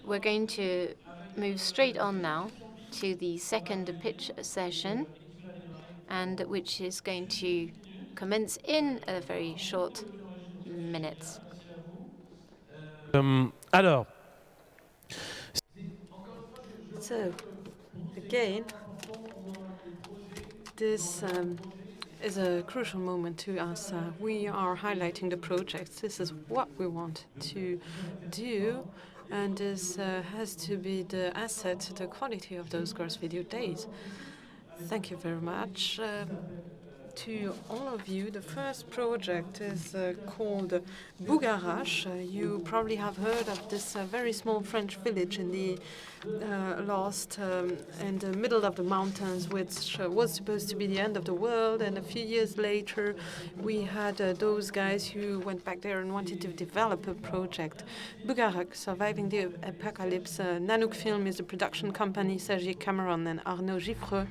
we're going to move straight on now to the second pitch session, and which is going to commence in a very short minutes. Alors, So, again, this is a crucial moment to us. We are highlighting the projects. This is what we want to do, and this has to be the asset, the quality of those girls' video days. Thank you very much. To all of you, the first project is called Bougarache. You probably have heard of this very small French village in the lost in the middle of the mountains, which was supposed to be the end of the world. And a few years later, we had those guys who went back there and wanted to develop a project. Bougarache, Surviving the Apocalypse. Nanook Film is the production company. Sergi Cameron and Arnaud Giffreux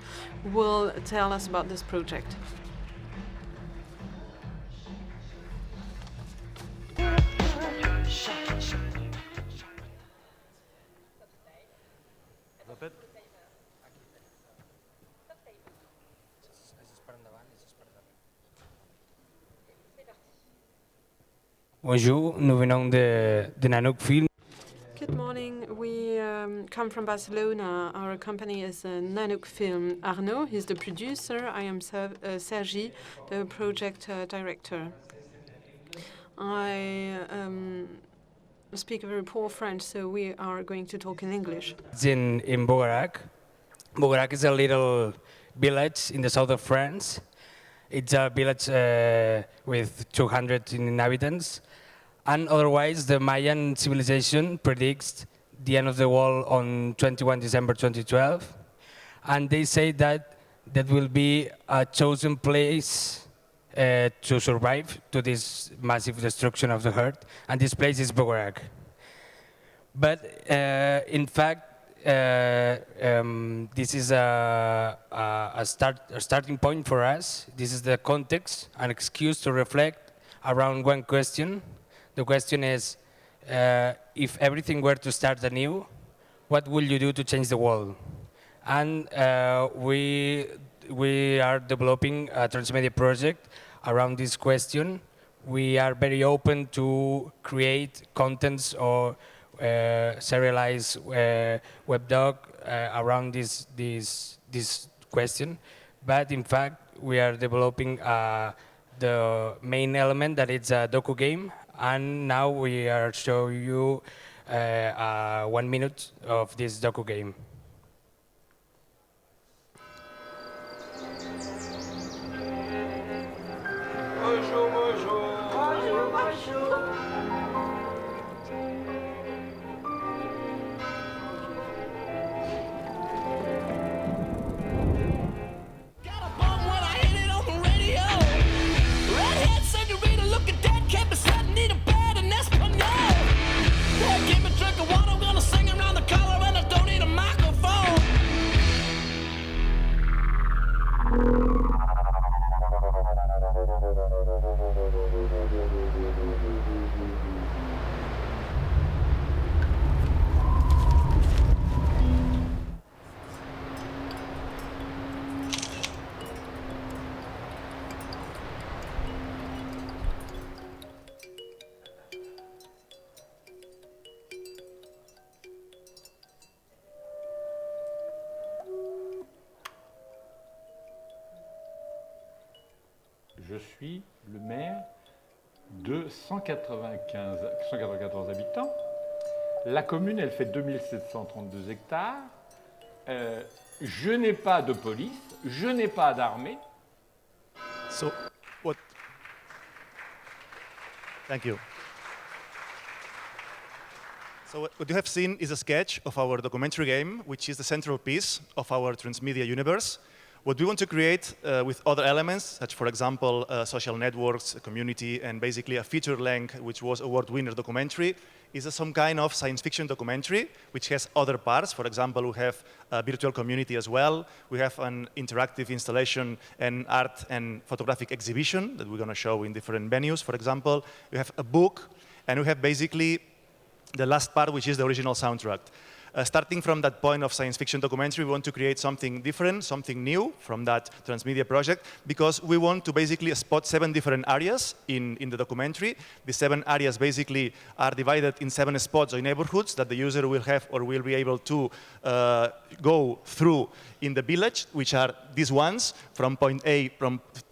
will tell us about this project. Bonjour, nous venons de Nanook Film. Good morning. We come from Barcelona. Our company is Nanook Film. Arnaud, he's the producer. I am Sergi, the project director. I speak a very poor French, so we are going to talk in English. It's in Bougarac. Bougarac is a little village in the south of France. It's a village with 200 inhabitants. And otherwise, the Mayan civilization predicts the end of the world on 21 December 2012. And they say that that will be a chosen place to survive to this massive destruction of the earth. And this place is Bougarac. But in fact, this is a starting point for us. This is the context, an excuse to reflect around one question. The question is, if everything were to start anew, what will you do to change the world? And we are developing a transmedia project around this question. We are very open to create contents or serialized webdoc around this question, but in fact we are developing the main element that it's a docu game, and now we are showing you 1 minute of this docu game. Bonjour, bonjour. Bonjour, bonjour. Je suis le maire de 194 habitants. La commune, elle fait 2732 hectares. Je n'ai pas de police, je n'ai pas d'armée. So, what? Thank you. So what you have seen is a sketch of our documentary game, which is the central piece of our transmedia universe. What we want to create with other elements, such for example, social networks, a community, and basically a feature length, which was award winner documentary, is some kind of science fiction documentary, which has other parts. For example, we have a virtual community as well. We have an interactive installation and art and photographic exhibition that we're going to show in different venues, for example. We have a book, and we have basically the last part, which is the original soundtrack. Starting from that point of science fiction documentary, we want to create something different, something new from that transmedia project, because we want to basically spot 7 different areas in the documentary. The 7 areas basically are divided in 7 spots or neighborhoods that the user will have or will be able to go through in the village, which are these ones, from point A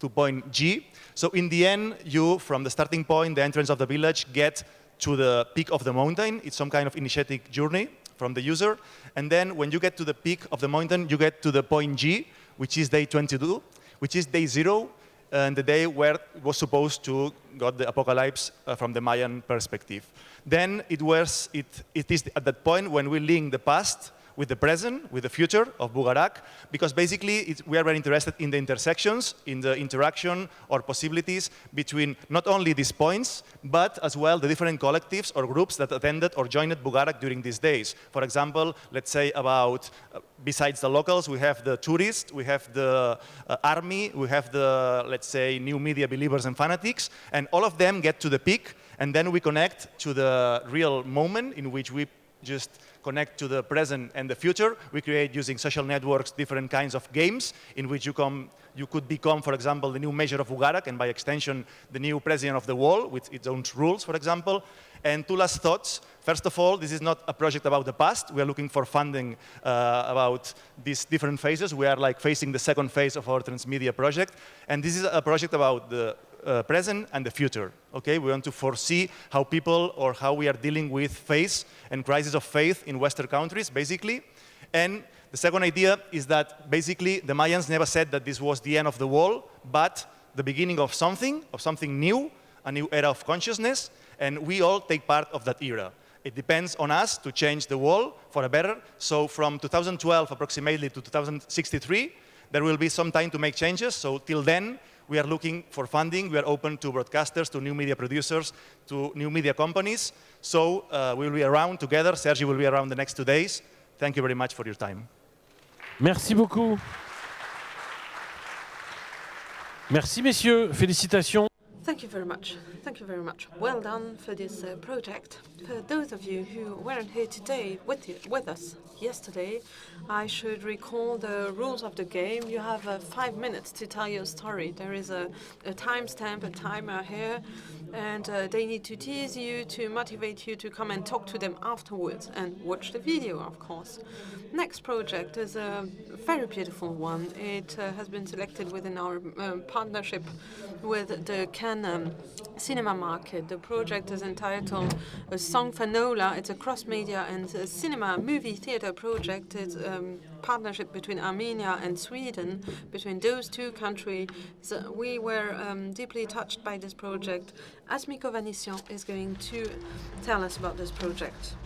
to point G. So in the end, you, from the starting point, the entrance of the village, get to the peak of the mountain. It's some kind of initiatic journey from the user. And then when you get to the peak of the mountain, you get to the point G, which is day 22, which is day 0, and the day where it was supposed to got the apocalypse from the Mayan perspective. Then it is at that point when we link the past with the present, with the future of Bugarak, because basically we are very interested in the intersections, in the interaction or possibilities between not only these points, but as well the different collectives or groups that attended or joined Bugarak during these days. For example, let's say about, besides the locals, we have the tourists, we have the army, we have the, let's say, new media believers and fanatics, and all of them get to the peak, and then we connect to the real moment in which we just connect to the present and the future. We create, using social networks, different kinds of games in which you could become, for example, the new mayor of Bugarak, and by extension, the new president of the wall with its own rules, for example. And 2 last thoughts. First of all, this is not a project about the past. We are looking for funding about these different phases. We are like facing the second phase of our transmedia project. And this is a project about the present and the future. Okay, we want to foresee how people or how we are dealing with faith and crisis of faith in Western countries, basically. And the second idea is that basically the Mayans never said that this was the end of the world, but the beginning of something new, a new era of consciousness, and we all take part of that era. It depends on us to change the world for a better. So from 2012 approximately to 2063, there will be some time to make changes. So till then, we are looking for funding. We are open to broadcasters, to new media producers, to new media companies. So we'll be around together. Sergi will be around the next 2 days. Thank you very much for your time. Merci beaucoup. Merci, messieurs. Félicitations. Thank you very much. Thank you very much. Well done for this project. For those of you who weren't here today with us yesterday, I should recall the rules of the game. You have 5 minutes to tell your story. There is a timestamp, a timer here, and they need to tease you, to motivate you to come and talk to them afterwards and watch the video, of course. Next project is a very beautiful one. It has been selected within our partnership with the Cannes cinema market. The project is entitled A Song for Nola. It's a cross-media and cinema movie theater project. It's a partnership between Armenia and Sweden, between those 2 countries. So we were deeply touched by this project. Asmiko Vanissian is going to tell us about this project.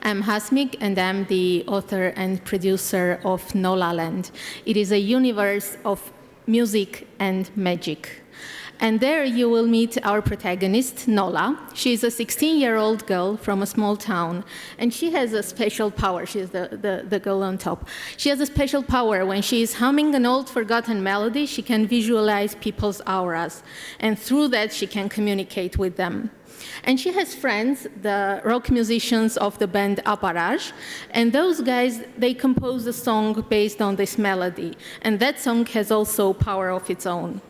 I'm Hasmik, and I'm the author and producer of Nola Land. It is a universe of music and magic. And there you will meet our protagonist, Nola. She is a 16-year-old girl from a small town, and she has a special power. She's the girl on top. She has a special power. When she is humming an old forgotten melody, she can visualize people's auras, and through that she can communicate with them. And she has friends, the rock musicians of the band Aparaj, and those guys, they compose a song based on this melody, and that song has also power of its own.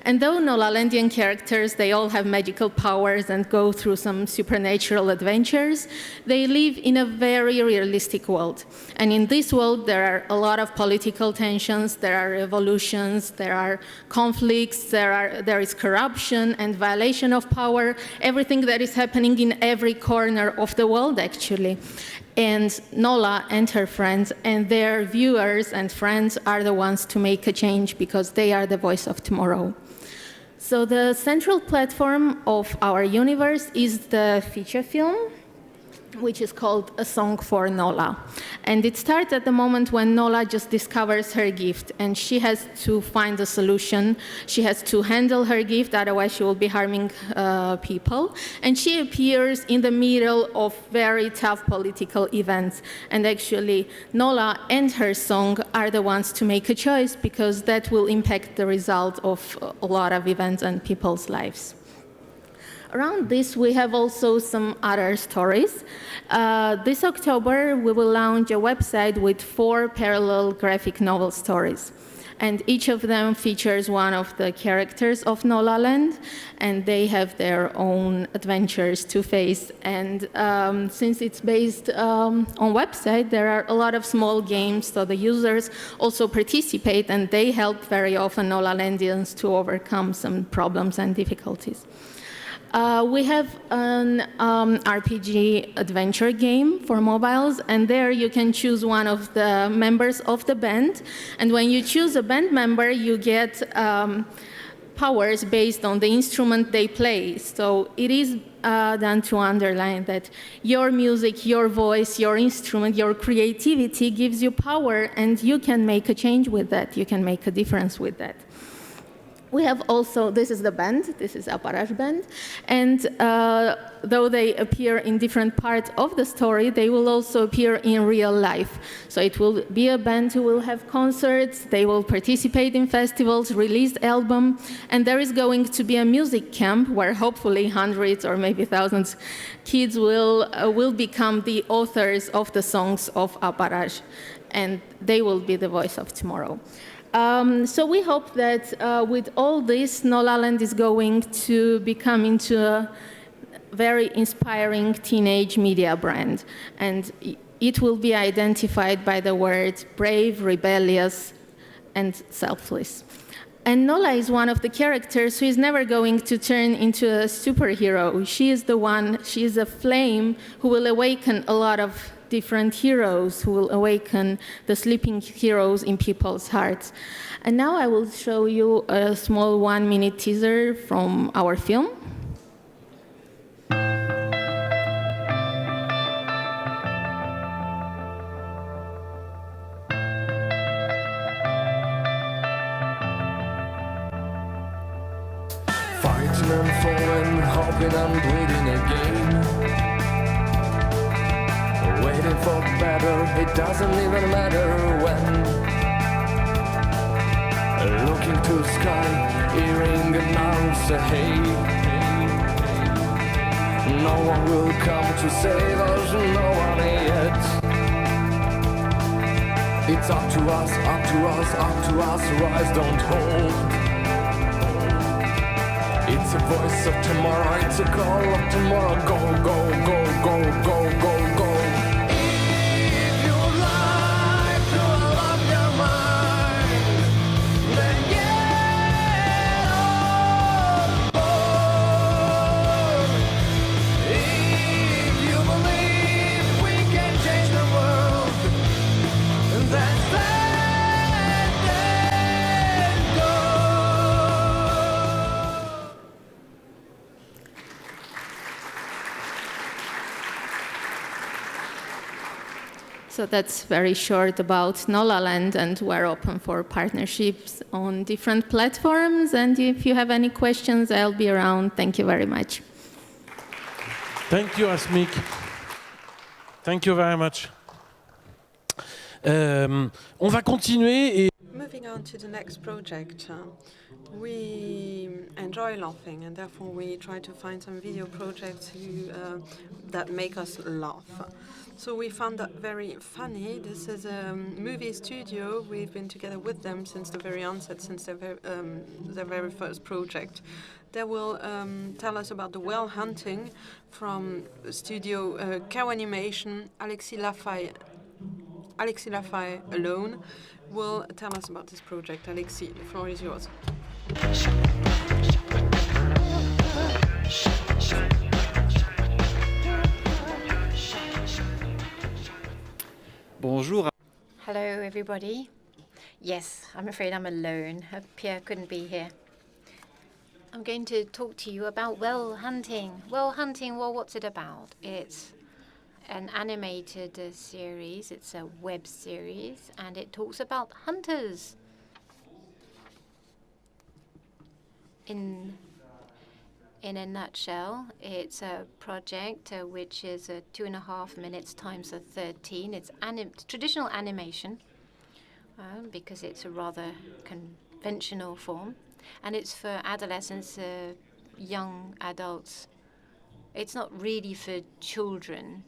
And though Nolalandian characters, they all have magical powers and go through some supernatural adventures, they live in a very realistic world. And in this world, there are a lot of political tensions, there are revolutions, there are conflicts, there is corruption and violation of power, everything that is happening in every corner of the world, actually. And Nola and her friends and their viewers and friends are the ones to make a change, because they are the voice of tomorrow. So the central platform of our universe is the feature film, which is called A Song for Nola. And it starts at the moment when Nola just discovers her gift, and she has to find a solution. She has to handle her gift, otherwise she will be harming people. And she appears in the middle of very tough political events. And actually, Nola and her song are the ones to make a choice, because that will impact the result of a lot of events and people's lives. Around this, we have also some other stories. This October, we will launch a website with 4 parallel graphic novel stories. And each of them features one of the characters of Nola Land, and they have their own adventures to face. And since it's based on website, there are a lot of small games, so the users also participate, and they help very often Nola Landians to overcome some problems and difficulties. We have an RPG adventure game for mobiles, and there you can choose one of the members of the band. And when you choose a band member, you get powers based on the instrument they play. So it is done to underline that your music, your voice, your instrument, your creativity gives you power, and you can make a change with that. You can make a difference with that. We have also, this is the band, this is Aparaj band, and though they appear in different parts of the story, they will also appear in real life. So it will be a band who will have concerts, they will participate in festivals, release album, and there is going to be a music camp where hopefully hundreds or maybe thousands kids will become the authors of the songs of Aparaj, and they will be the voice of tomorrow. So we hope that with all this, Nola Land is going to become into a very inspiring teenage media brand. And it will be identified by the words brave, rebellious, and selfless. And Nola is one of the characters who is never going to turn into a superhero. She is a flame who will awaken a lot of different heroes, who will awaken the sleeping heroes in people's hearts. And now I will show you a small 1-minute teaser from our film. Fighting and falling, hoping and bleeding again. Waiting for better, it doesn't even matter when. Looking to sky, hearing announce a hey. No one will come to save us, no one yet. It's up to us, up to us, up to us, rise, don't hold. It's a voice of tomorrow, it's a call of tomorrow, go, go, go, go, go, go, go. So that's very short about Nola Land, and we're open for partnerships on different platforms. And if you have any questions, I'll be around. Thank you very much. Thank you, Hasmik. Thank you very much. On va continuer et Moving on to the next project, we enjoy laughing, and therefore we try to find some video projects that make us laugh. So we found that very funny. This is a movie studio. We've been together with them since the very onset, since their very first project. They will tell us about the whale hunting from studio Cow Animation. Alexis Lafay alone will tell us about this project. Alexis, the floor is yours. Bonjour. Hello, everybody. Yes, I'm afraid I'm alone. Pierre couldn't be here. I'm going to talk to you about whale hunting. Whale hunting, well, what's it about? It's an animated series. It's a web series, and it talks about hunters. In a nutshell, it's a project which is 2.5 minutes times 13. It's traditional animation because it's a rather conventional form, and it's for adolescents, young adults. It's not really for children,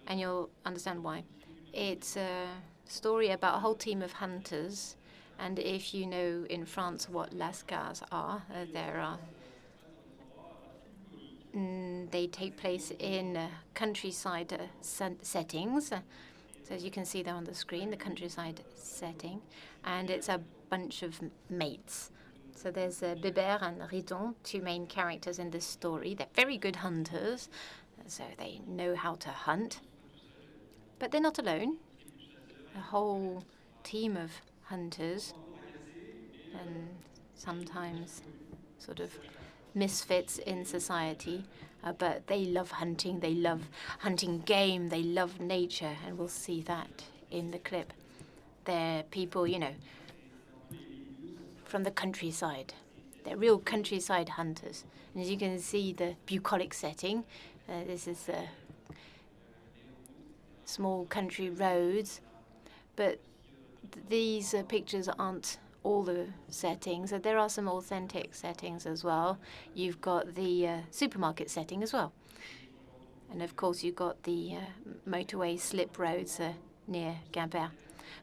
and you'll understand why. It's a story about a whole team of hunters, and if you know in France what lascars are, there are. They take place in countryside settings. So as you can see there on the screen, the countryside setting, and it's a bunch of mates. So there's Bébert and Riton, two main characters in this story. They're very good hunters, so they know how to hunt. But they're not alone. A whole team of hunters, and sometimes sort of misfits in society, but they love hunting. They love hunting game. They love nature, and we'll see that in the clip. They're people, you know, from the countryside. They're real countryside hunters. And as you can see, the bucolic setting, this is small country roads, but these pictures aren't all the settings. There are some authentic settings as well. You've got the supermarket setting as well. And of course, you've got the motorway slip roads near Quimper.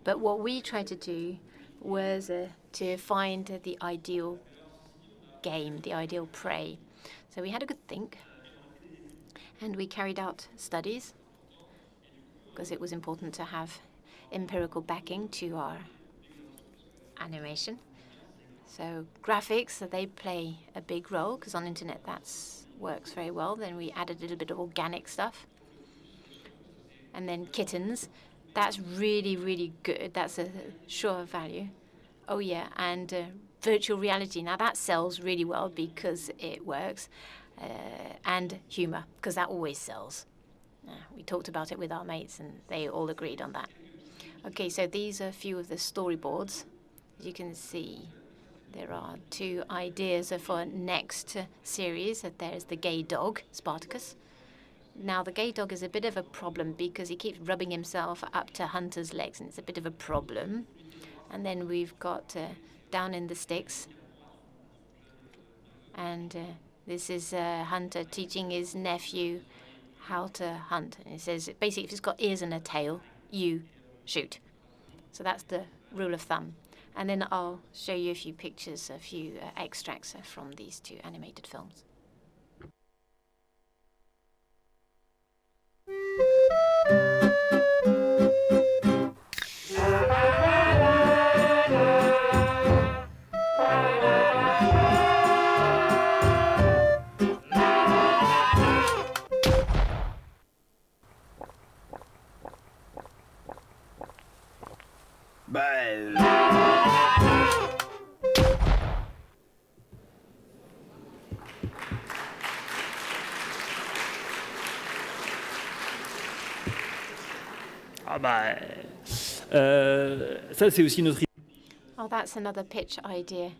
But what we tried to do was to find the ideal game, the ideal prey. So we had a good think, and we carried out studies, because it was important to have empirical backing to our animation. So graphics, they play a big role, because on internet that works very well. Then we added a little bit of organic stuff. And then kittens, that's really, really good. That's a sure value. Oh yeah, and virtual reality. Now that sells really well because it works. And humor, because that always sells. We talked about it with our mates, and they all agreed on that. Okay, so these are a few of the storyboards. As you can see, there are 2 ideas for next series. There's the gay dog, Spartacus. Now, the gay dog is a bit of a problem because he keeps rubbing himself up to Hunter's legs, and it's a bit of a problem. And then we've got Down in the Sticks. And this is Hunter teaching his nephew how to hunt. And it says, basically, if it's got ears and a tail, you shoot. So that's the rule of thumb. And then I'll show you a few pictures, a few extracts from these 2 animated films. Ça, c'est aussi notre. Oh, that's another pitch idea.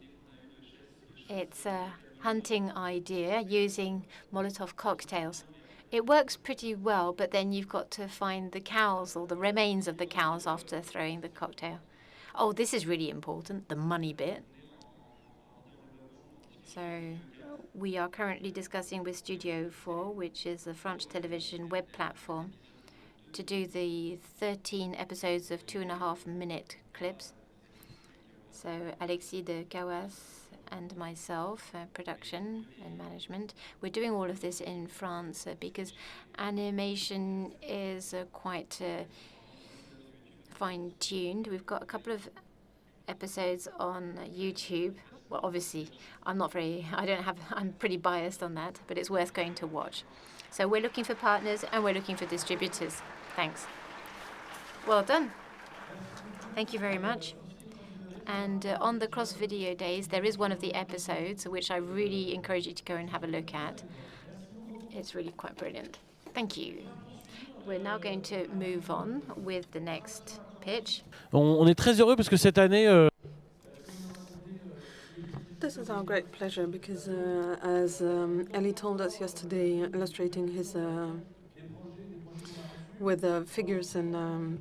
It's a hunting idea using Molotov cocktails. It works pretty well, but then you've got to find the cows or the remains of the cows after throwing the cocktail. Oh, this is really important, the money bit. So we are currently discussing with Studio 4, which is a French television web platform, to do the 13 episodes of 2.5-minute clips. So Alexis de Cawas and myself, production and management, we're doing all of this in France because animation is quite fine-tuned. We've got a couple of episodes on YouTube. Well, obviously, I'm pretty biased on that, but it's worth going to watch. So we're looking for partners and we're looking for distributors. Thanks. Well done. Thank you very much. And on the Cross Video Days, there is one of the episodes, which I really encourage you to go and have a look at. It's really quite brilliant. Thank you. We're now going to move on with the next pitch. On est très heureux parce que cette année, This is our great pleasure because, as Ellie told us yesterday, illustrating his with figures and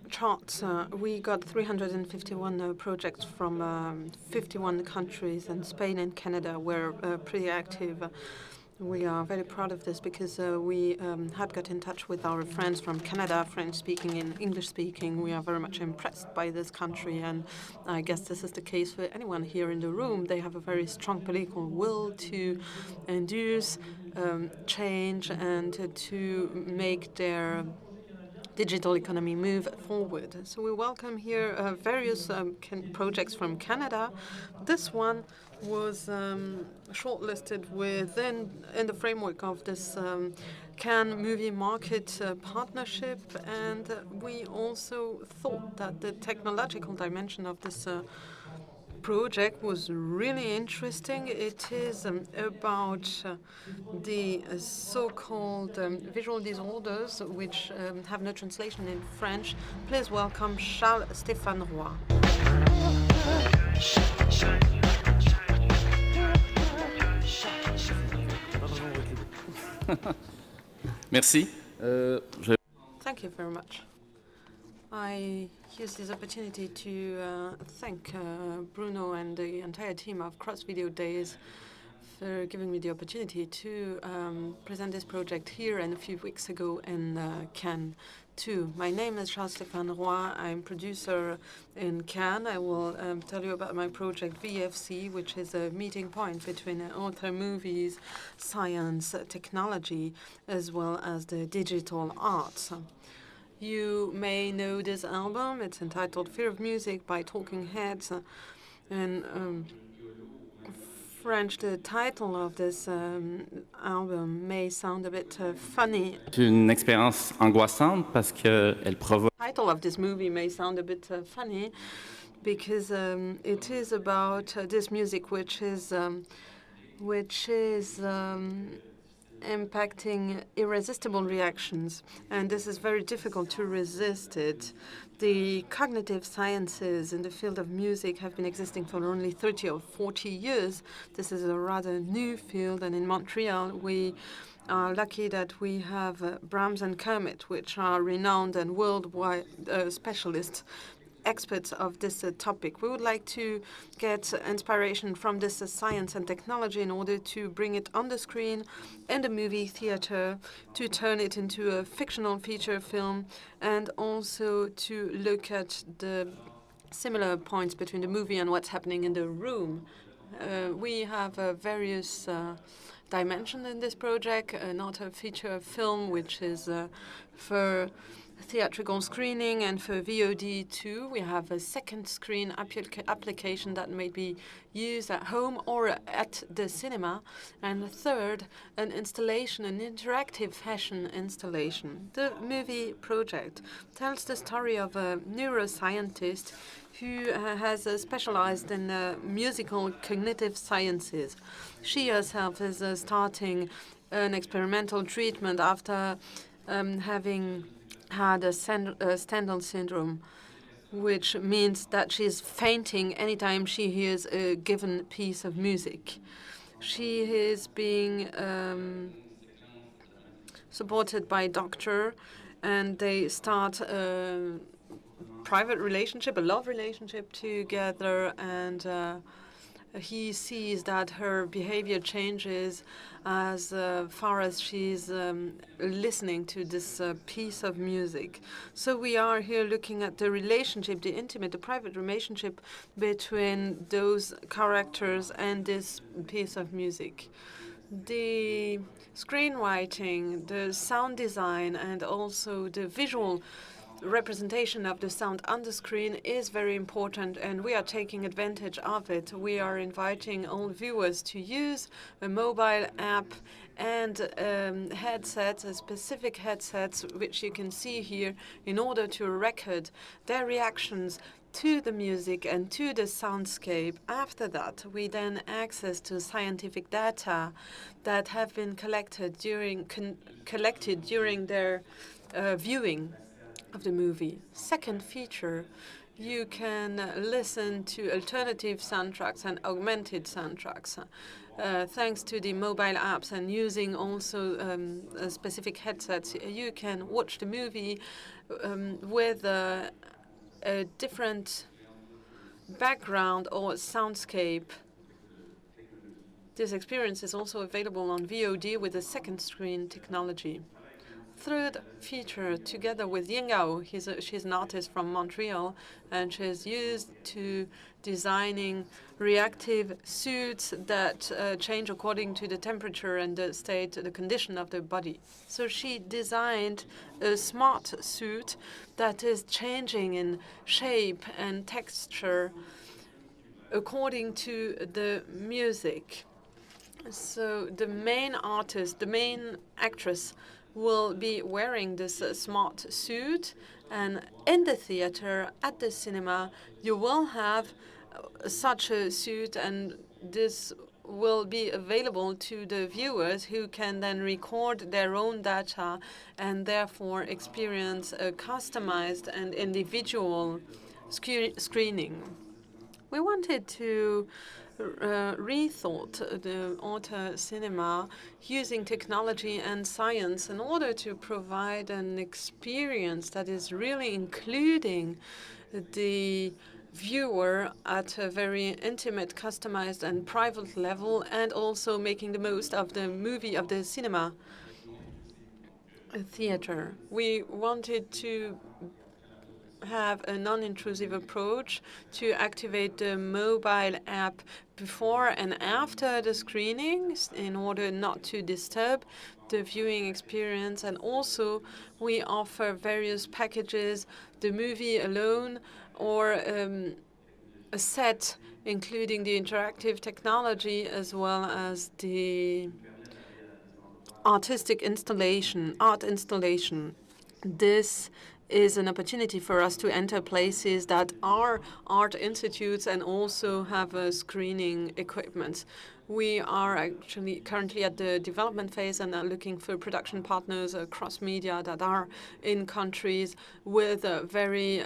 charts, we got 351 projects from 51 countries, and Spain and Canada were pretty active. We are very proud of this because we had got in touch with our friends from Canada, French-speaking and English-speaking. We are very much impressed by this country, and I guess this is the case for anyone here in the room. They have a very strong political will to induce change and to make their digital economy move forward. So we welcome here various projects from Canada. This one was shortlisted in the framework of this Cannes Movie Market Partnership, and we also thought that the technological dimension of this project was really interesting. It is about the so-called visual disorders, which have no translation in French. Please welcome Charles-Stéphane Roy. Merci. Thank you very much. I use this opportunity to thank Bruno and the entire team of Cross Video Days for giving me the opportunity to present this project here and a few weeks ago in Cannes too. My name is Charles-Stéphane Roy. I'm producer in Cannes. I will tell you about my project VFC, which is a meeting point between author movies, science, technology, as well as the digital arts. You may know this album. It's entitled Fear of Music by Talking Heads. In French, the title of this album may sound a bit funny. C'est une expérience angoissante parce qu'elle provoque. The title of this movie may sound a bit funny because it is about this music which is impacting irresistible reactions, and this is very difficult to resist it. The cognitive sciences in the field of music have been existing for only 30 or 40 years. This is a rather new field, and in Montreal we are lucky that we have Brahms and Kermit, which are renowned and worldwide specialists, experts of this topic. We would like to get inspiration from this science and technology in order to bring it on the screen in the movie theater, to turn it into a fictional feature film, and also to look at the similar points between the movie and what's happening in the room. We have various dimensions in this project, not a feature film, which is for theatrical screening, and for VOD too. We have a second screen application that may be used at home or at the cinema, and third, an installation, an interactive fashion installation. The movie project tells the story of a neuroscientist who has specialized in musical cognitive sciences. She herself is starting an experimental treatment after having had a Stendhal syndrome, which means that she's fainting anytime she hears a given piece of music. She is being supported by a doctor, and they start a private relationship, a love relationship together, and he sees that her behavior changes as far as she's listening to this piece of music. So we are here looking at the relationship, the intimate, the private relationship between those characters and this piece of music. The screenwriting, the sound design, and also the visual representation of the sound on the screen is very important, and we are taking advantage of it. We are inviting all viewers to use a mobile app and headsets, specific headsets, which you can see here, in order to record their reactions to the music and to the soundscape. After that, we then access to scientific data that have been collected during their viewing of the movie. Second feature, you can listen to alternative soundtracks and augmented soundtracks. Thanks to the mobile apps and using also specific headsets, you can watch the movie with a different background or soundscape. This experience is also available on VOD with a second screen technology. Third feature, together with Yingao, she's an artist from Montreal, and she's used to designing reactive suits that change according to the temperature and the state, the condition of the body. So she designed a smart suit that is changing in shape and texture according to the music. So the main artist, the main actress, will be wearing this smart suit, and in the theater, at the cinema, you will have such a suit, and this will be available to the viewers who can then record their own data and therefore experience a customized and individual screening. We wanted to rethought the auto cinema using technology and science in order to provide an experience that is really including the viewer at a very intimate, customized and private level, and also making the most of the movie, of the cinema theater. We wanted to have a non-intrusive approach to activate the mobile app before and after the screenings in order not to disturb the viewing experience. And also we offer various packages, the movie alone or a set including the interactive technology as well as the artistic installation, art installation. This is an opportunity for us to enter places that are art institutes and also have screening equipment. We are actually currently at the development phase and are looking for production partners across media that are in countries with very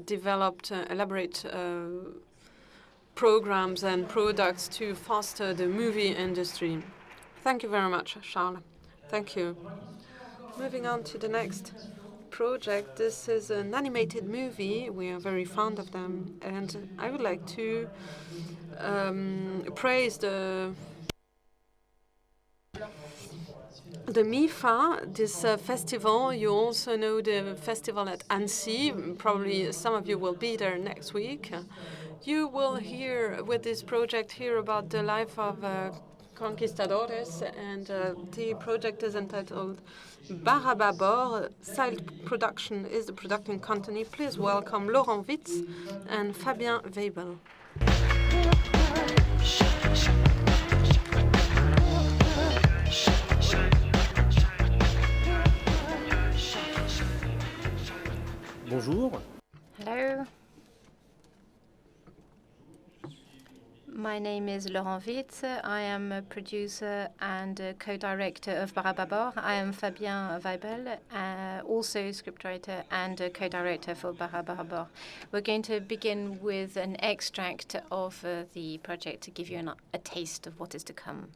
developed, elaborate programs and products to foster the movie industry. Thank you very much, Charles. Thank you. Moving on to the next project. This is an animated movie. We are very fond of them, and I would like to praise the MIFA, this festival. You also know the festival at Annecy. Probably some of you will be there next week. You will hear, with this project, hear about the life of conquistadores, and the project is entitled Barababor. Side Production is the production company. Please welcome Laurent Witz and Fabien Weibel. Bonjour. Hello. My name is Laurent Witz. I am a producer and a co-director of Barababor. I am Fabien Weibel, also scriptwriter and a co-director for Barababor. We're going to begin with an extract of the project to give you a taste of what is to come.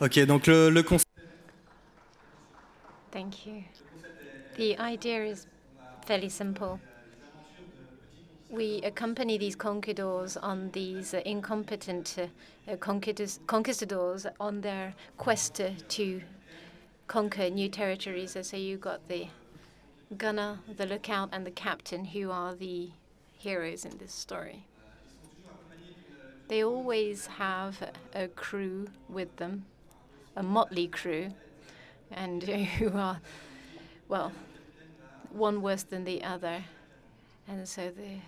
Ok, donc le concept. Thank you. The idea is fairly simple. We accompany these conquistadors on these incompetent conquistadors on their quest to conquer new territories. So you've got the gunner, the lookout, and the captain, who are the heroes in this story. They always have a crew with them, a motley crew, and who are, well, one worse than the other. And so the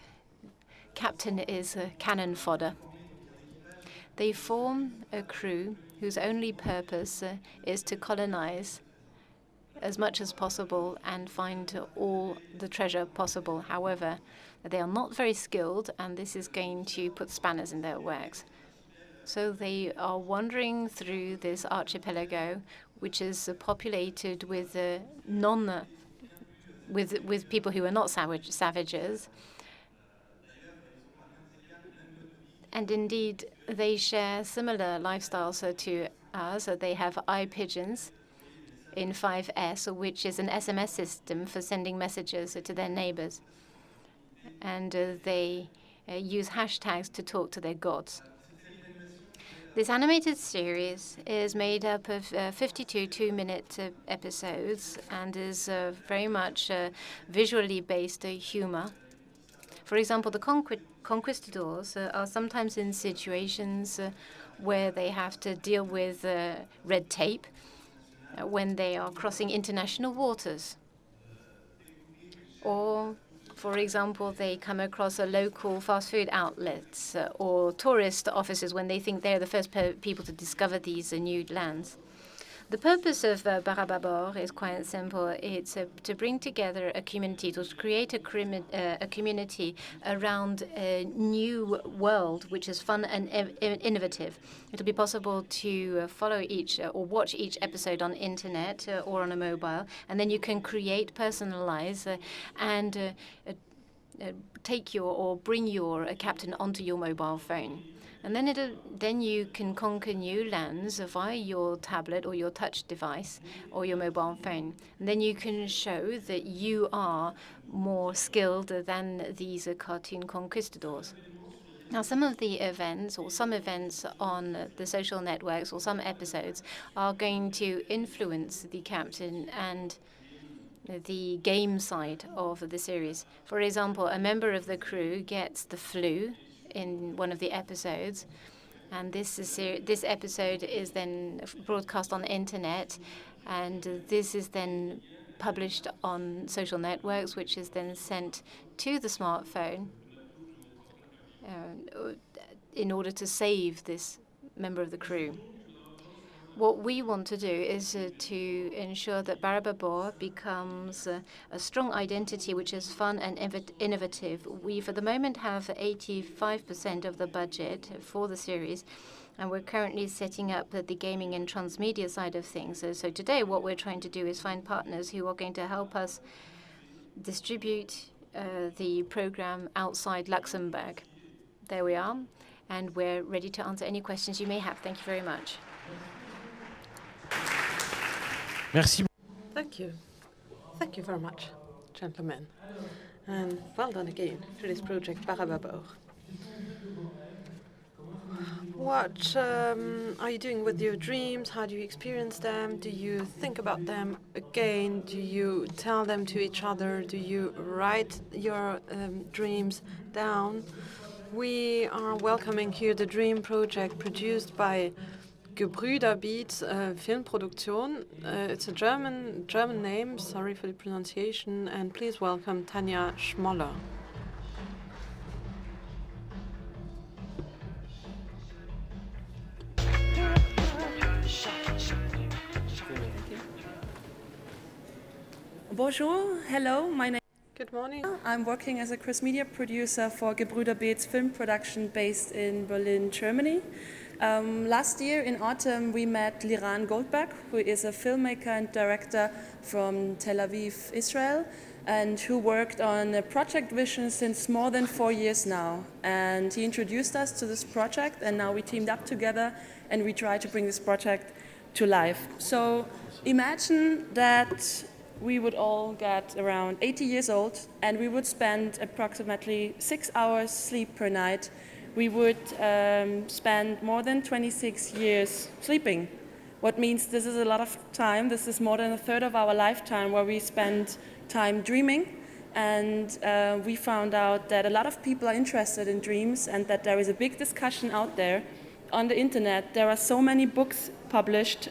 captain is cannon fodder. They form a crew whose only purpose is to colonize as much as possible and find all the treasure possible. However, they are not very skilled, and this is going to put spanners in their works. So they are wandering through this archipelago, which is populated with with people who are not savages. And indeed, they share similar lifestyles to us. They have eye pigeons in 5S, which is an SMS system for sending messages to their neighbors. And they use hashtags to talk to their gods. This animated series is made up of 52 two-minute episodes and is very much visually based humor. For example, the conquistadors are sometimes in situations where they have to deal with red tape when they are crossing international waters. Or, for example, they come across a local fast food outlets or tourist offices when they think they're the first people to discover these new lands. The purpose of Barababor is quite simple. It's to bring together a community, to create a community around a new world, which is fun and innovative. It'll be possible to follow each or watch each episode on internet or on a mobile, and then you can create, personalize, and take your or bring your captain onto your mobile phone. And then you can conquer new lands via your tablet or your touch device or your mobile phone. And then you can show that you are more skilled than these cartoon conquistadors. Now, some of the events or some events on the social networks or some episodes are going to influence the captain and the game side of the series. For example, a member of the crew gets the flu in one of the episodes, and this episode is then broadcast on the internet, and this is then published on social networks, which is then sent to the smartphone in order to save this member of the crew. What we want to do is to ensure that Barababor becomes a strong identity which is fun and innovative. We, for the moment, have 85% of the budget for the series, and we're currently setting up the gaming and transmedia side of things. So today what we're trying to do is find partners who are going to help us distribute the program outside Luxembourg. There we are, and we're ready to answer any questions you may have. Thank you very much. Merci. Thank you. Thank you very much, gentlemen. And well done again for this project, Barababor. What are you doing with your dreams? How do you experience them? Do you think about them again? Do you tell them to each other? Do you write your dreams down? We are welcoming here the Dream Project produced by Gebrüder Beats Filmproduktion. It's a German name, sorry for the pronunciation, and please welcome Tanja Schmoller. Bonjour, hello, my name. Good morning. I'm working as a cross-media producer for Gebrüder Beats film production based in Berlin, Germany. Last year in autumn we met Liran Goldberg, who is a filmmaker and director from Tel Aviv, Israel, and who worked on Project Vision since more than 4 years now. And he introduced us to this project, and now we teamed up together and we try to bring this project to life. So imagine that we would all get around 80 years old, and we would spend approximately 6 hours sleep per night. We would spend more than 26 years sleeping. What means this is a lot of time. This is more than a third of our lifetime where we spend time dreaming. And we found out that a lot of people are interested in dreams and that there is a big discussion out there on the internet. There are so many books published.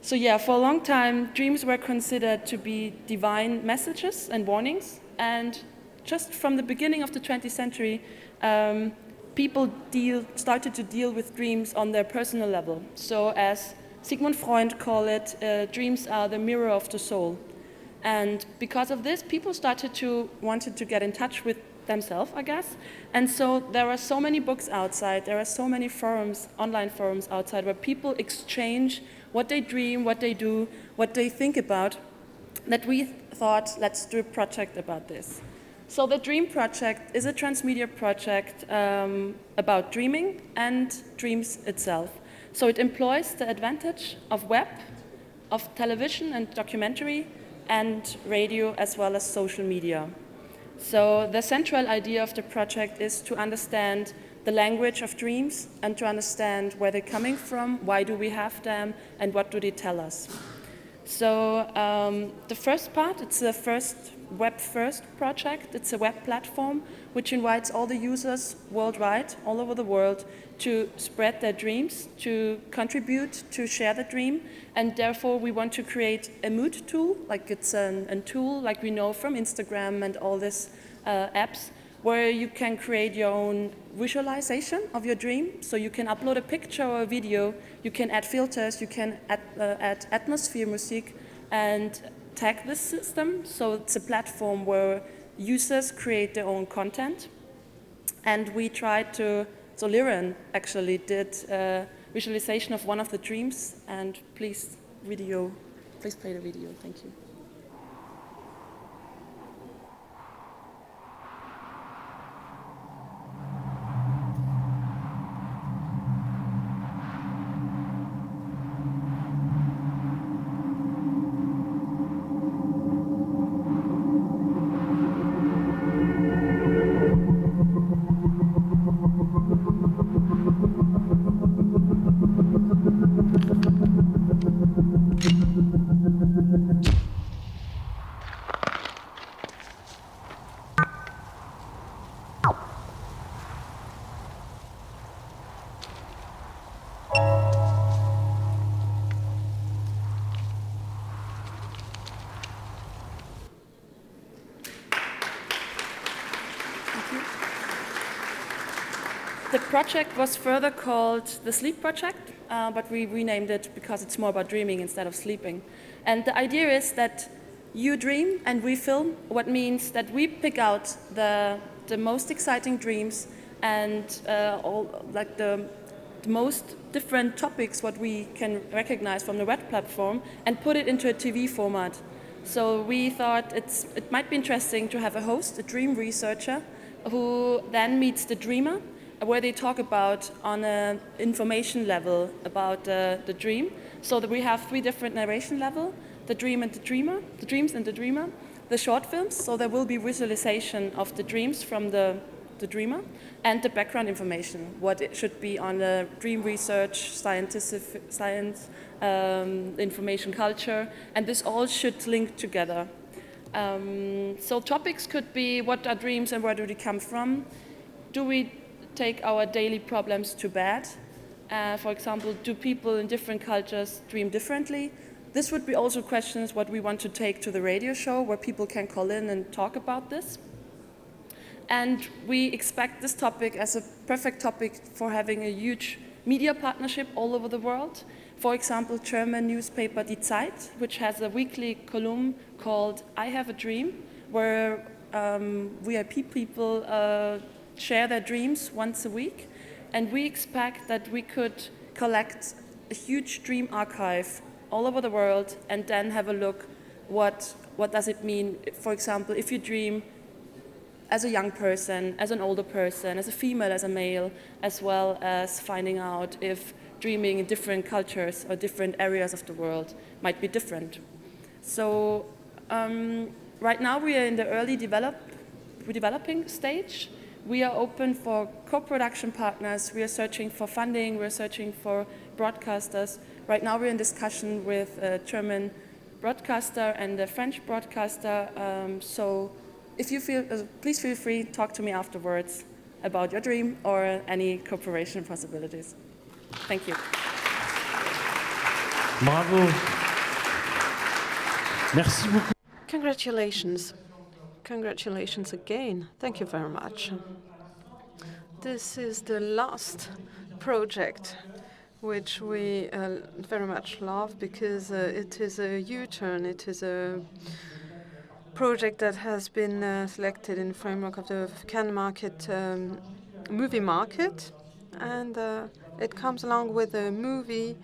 So yeah, for a long time, dreams were considered to be divine messages and warnings. And just from the beginning of the 20th century, people started to deal with dreams on their personal level. So as Sigmund Freud called it, dreams are the mirror of the soul. And because of this, people wanted to get in touch with themselves, I guess. And so there are so many books outside, there are so many forums, online forums outside, where people exchange what they dream, what they do, what they think about, that we thought, let's do a project about this. So the Dream Project is a transmedia project about dreaming and dreams itself. So it employs the advantage of web, of television and documentary, and radio, as well as social media. So the central idea of the project is to understand the language of dreams and to understand where they're coming from, why do we have them, and what do they tell us. So the first part, it's the first web-first project. It's a web platform which invites all the users worldwide, all over the world, to spread their dreams, to contribute, to share the dream. And therefore, we want to create a mood tool, like it's a tool like we know from Instagram and all these apps, where you can create your own visualization of your dream. So you can upload a picture or a video, you can add filters, you can add atmosphere music, and tag this system. So it's a platform where users create their own content. And we tried to, so Liran actually did a visualization of one of the dreams. And please play the video, thank you. The project was further called the Sleep Project, but we renamed it because it's more about dreaming instead of sleeping. And the idea is that you dream and we film, what means that we pick out the most exciting dreams and the most different topics what we can recognize from the web platform and put it into a TV format. So we thought it might be interesting to have a host, a dream researcher, who then meets the dreamer, where they talk about on an information level about the dream. So that we have 3 different narration levels: the dream and the dreamer, the dreams and the dreamer, the short films, so there will be visualization of the dreams from the dreamer, and the background information, what it should be on the dream research, science, information culture, and this all should link together. So topics could be, what are dreams and where do they come from? Do we take our daily problems to bed? For example, do people in different cultures dream differently? This would be also questions what we want to take to the radio show, where people can call in and talk about this. And we expect this topic as a perfect topic for having a huge media partnership all over the world. For example, German newspaper Die Zeit, which has a weekly column called I Have a Dream, where VIP people share their dreams once a week. And we expect that we could collect a huge dream archive all over the world and then have a look what does it mean, for example, if you dream as a young person, as an older person, as a female, as a male, as well as finding out if dreaming in different cultures or different areas of the world might be different. So right now we are in the early developing stage. We are open for co-production partners. We are searching for funding. We're searching for broadcasters. Right now we're in discussion with a German broadcaster and a French broadcaster. So if you feel, please feel free to talk to me afterwards about your dream or any cooperation possibilities. Thank you. Bravo. Merci beaucoup. Congratulations. Congratulations again. Thank you very much. This is the last project which we very much love because it is a U-turn. It is a project that has been selected in the framework of the Cannes market, movie market, and it comes along with a movie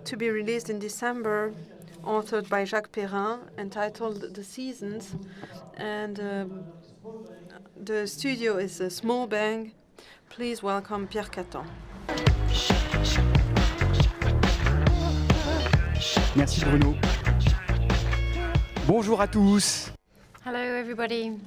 to be released in December, authored by Jacques Perrin, entitled The Seasons, and the studio is Small Bang. Please welcome Pierre Caton. Merci Bruno. Bonjour à tous. Hello, everybody.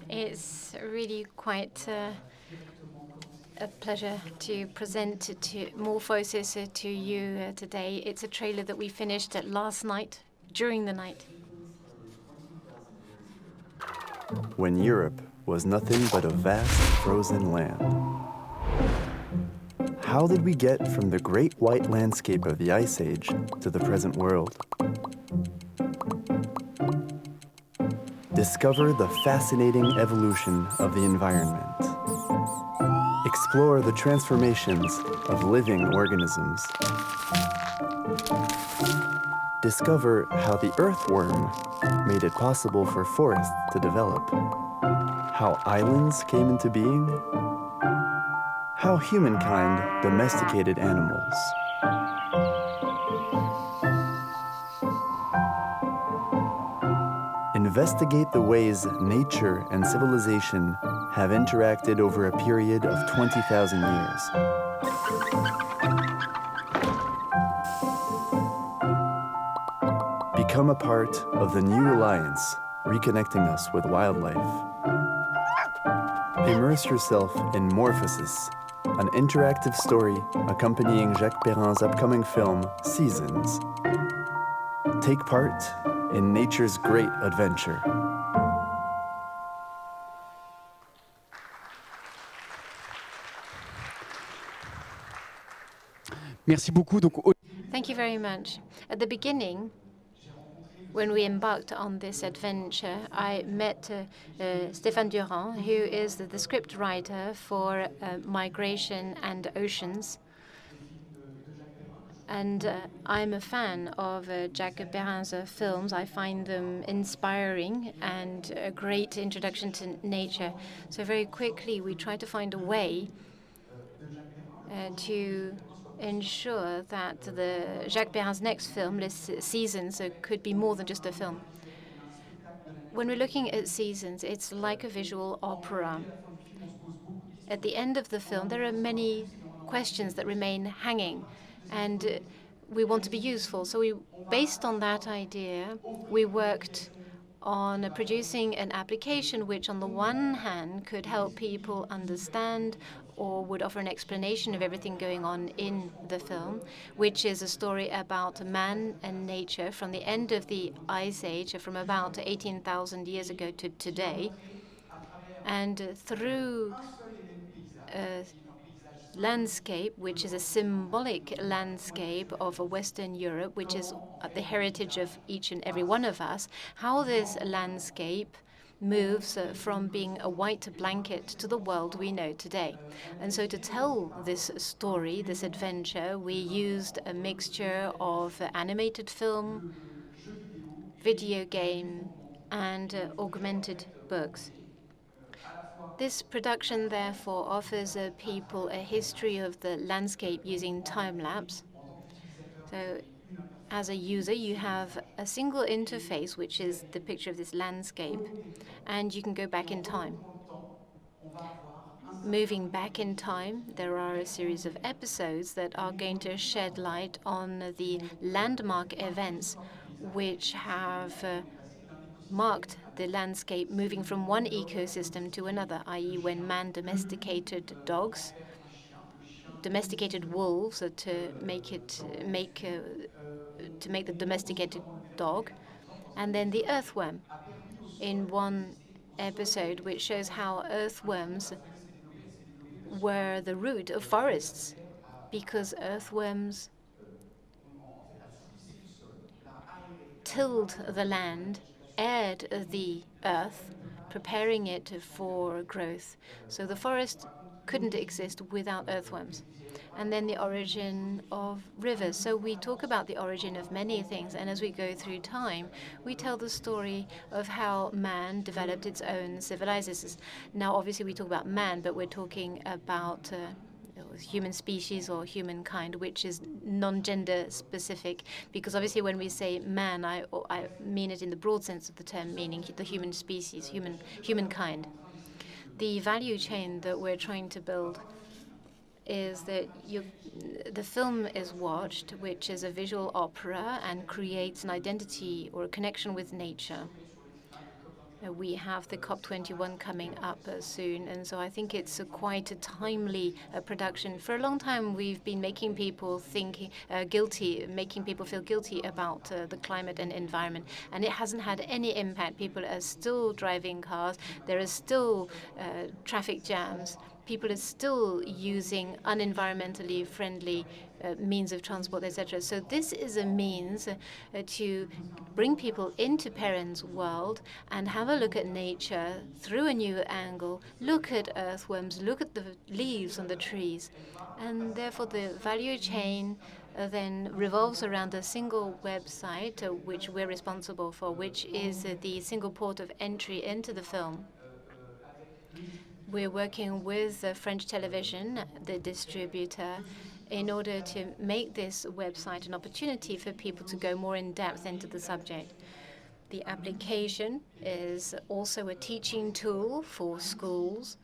It's really quite a pleasure to present Morphosis to you today. It's a trailer that we finished last night, during the night. When Europe was nothing but a vast frozen land. How did we get from the great white landscape of the Ice Age to the present world? Discover the fascinating evolution of the environment. Explore the transformations of living organisms. Discover how the earthworm made it possible for forests to develop. How islands came into being. How humankind domesticated animals. Investigate the ways nature and civilization have interacted over a period of 20,000 years. Become a part of the new alliance reconnecting us with wildlife. Immerse yourself in Morphosis, an interactive story accompanying Jacques Perrin's upcoming film, Seasons. Take part in nature's great adventure. Merci beaucoup. Thank you very much. At the beginning, when we embarked on this adventure, I met Stéphane Durand, who is the script writer for Migration and Oceans. And I'm a fan of Jacques Perrin's films. I find them inspiring and a great introduction to nature. So very quickly, we try to find a way to ensure that the Jacques Perrin's next film, Les Seasons, could be more than just a film. When we're looking at Seasons, it's like a visual opera. At the end of the film, there are many questions that remain hanging, and we want to be useful. So based on that idea, we worked on producing an application which, on the one hand, could help people understand or would offer an explanation of everything going on in the film, which is a story about man and nature from the end of the Ice Age, from about 18,000 years ago to today. And through a landscape, which is a symbolic landscape of Western Europe, which is the heritage of each and every one of us, how this landscape moves from being a white blanket to the world we know today. And so to tell this story, this adventure, we used a mixture of animated film, video game, and augmented books. This production, therefore, offers people a history of the landscape using time-lapse. So as a user, you have a single interface, which is the picture of this landscape, and you can go back in time. Moving back in time, there are a series of episodes that are going to shed light on the landmark events which have marked the landscape, moving from one ecosystem to another, i.e. when man domesticated dogs, domesticated wolves to make the domesticated dog, and then the earthworm in one episode, which shows how earthworms were the root of forests, because earthworms tilled the land, aired the earth, preparing it for growth. So the forest couldn't exist without earthworms. And then the origin of rivers. So we talk about the origin of many things, and as we go through time, we tell the story of how man developed its own civilizations. Now, obviously, we talk about man, but we're talking about human species or humankind, which is non-gender specific, because obviously when we say man, I mean it in the broad sense of the term, meaning the human species, humankind. The value chain that we're trying to build is that the film is watched, which is a visual opera and creates an identity or a connection with nature. We have the COP21 coming up soon, and so I think it's quite a timely production. For a long time, we've been making people think guilty, making people feel guilty about the climate and environment, and it hasn't had any impact. People are still driving cars. There are still traffic jams. People are still using unenvironmentally friendly means of transport, etc. So this is a means to bring people into Perrin's world and have a look at nature through a new angle, look at earthworms, look at the leaves on the trees. And therefore the value chain then revolves around a single website, which we're responsible for, which is the single port of entry into the film. We're working with French Television, the distributor, in order to make this website an opportunity for people to go more in depth into the subject. The application is also a teaching tool for schools.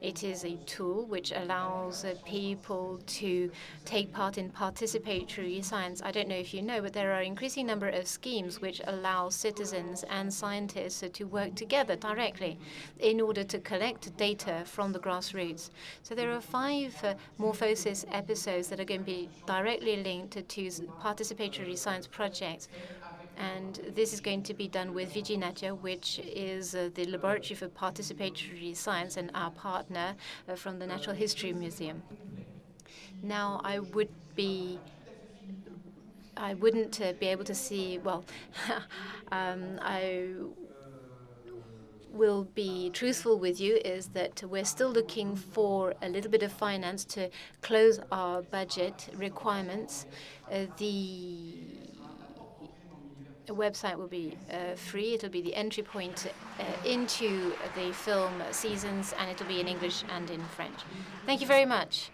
It is a tool which allows people to take part in participatory science. I don't know if you know, but there are an increasing number of schemes which allow citizens and scientists to work together directly in order to collect data from the grassroots. So there are 5 Morphosis episodes that are going to be directly linked to participatory science projects. And this is going to be done with Viginatia, which is the Laboratory for Participatory Science and our partner from the Natural History Museum. Now, I wouldn't be able to see, well, I will be truthful with you, is that we're still looking for a little bit of finance to close our budget requirements. The website will be free. It'll be the entry point into the film seasons, and it'll be in English and in French. Thank you very much.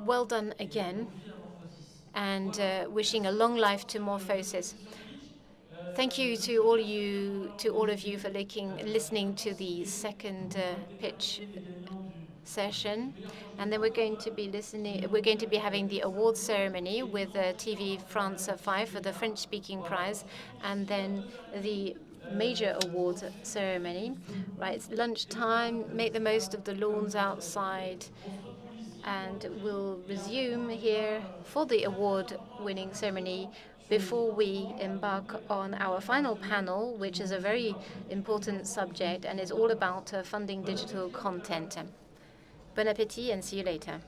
Well done again, and wishing a long life to Morphosis. Thank you to all of you for listening to the second pitch session, and then we're going to be having the awards ceremony with TV France 5 for the French-speaking prize, and then the major awards ceremony. Right, it's lunchtime. Make the most of the lawns outside, and we'll resume here for the award-winning ceremony before we embark on our final panel, which is a very important subject and is all about funding digital content. Bon appétit and see you later.